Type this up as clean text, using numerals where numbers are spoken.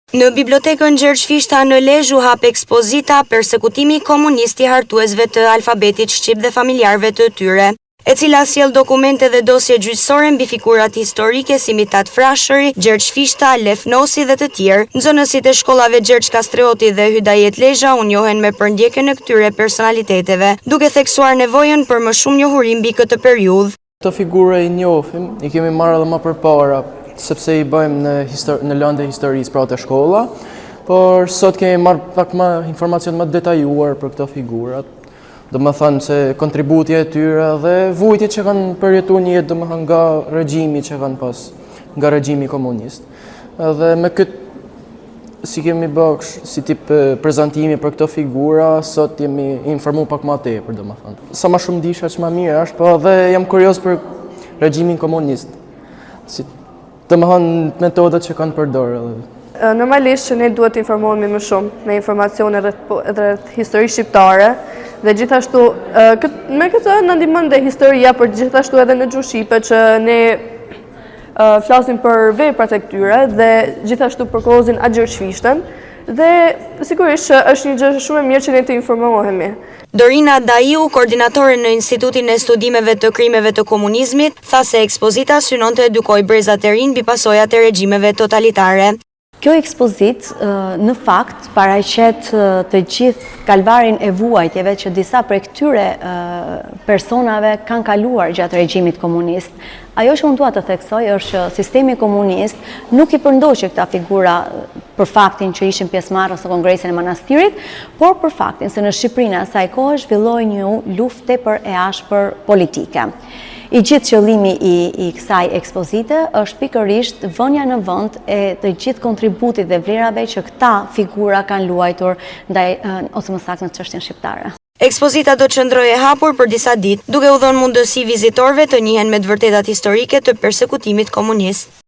Në bibliotekën Gjergj Fishta në Lezhë u hap ekspozita Persekutimi komunist i hartuesve të alfabetit shqip dhe familjarëve të tyre, e cila sjell dokumente dhe dosje gjyqësore mbi figurat historike si Mitat Frashëri, Gjergj Fishta, Lef Nosi dhe të tjerë. Nxënësit e shkollave Gjergj Kastrioti dhe Hydajet Lezhë u njohen me përndjekjen e këtyre personaliteteve, duke theksuar nevojën për më shumë njohuri mbi këtë periudhë. Këto figura i njohim, i kemi marrë edhe më përpara, sepse i bëjmë në lëndë e historisë pra të shkolla, por sot kemi marrë pak më informacion më detajuar për këto figurat. Do më thënë se kontributja e tyre dhe vujtjet që kanë përjetuar një jetë, do më thënë nga regjimi që kanë pas, nga regjimi komunist. Dhe me këtë, si kemi bërë si tip prezantimi për këto figura, sot jemi informu pak më tepër, do më thënë. Sa më shumë disha që më mirë është, po dhe jam kurios për regjimin komunist. Të më hanë metodat që kanë përdorë. Normalisht që ne duhet të informohemi më shumë me informacione rreth historisë shqiptare dhe gjithashtu me këtë na ndihmon dhe historia, por gjithashtu edhe në gjuhë shqipe që ne flasim për veprat e këtyre dhe gjithashtu për kozin a Gjergj Fishtën dhe sigurisht që është një gjë shumë e mirë që ne të informohemi. Dorina Daiu, koordinatore në Institutin e Studimeve të Krimeve të Komunizmit, tha se ekspozita synon të edukojë brezat e rinj mbi pasojat e regjimeve totalitare. Kjo ekspozit në fakt paraqet të gjithë kalvarin e vuajtjeve që disa prej këtyre personave kanë kaluar gjatë regjimit komunist. Ajo që unë dua të theksoj është që sistemi komunist nuk i përndoqi këta figura për faktin që ishin pjesëmarrës në Kongresin e Manastirit, por për faktin se në Shqipërinë asaj kohe zhvilloi një luftë tepër e ashpër politike. I gjithë qëllimi i kësaj ekspozite është pikërisht vënia në vend e të gjithë kontributit dhe vlerave që këta figura kanë luajtur ndaj ose më saktë në çështjen shqiptare. Ekspozita do të qëndrojë e hapur për disa ditë, duke u dhënë mundësi vizitorëve të njihen me të vërtetat historike të persekutimit komunist.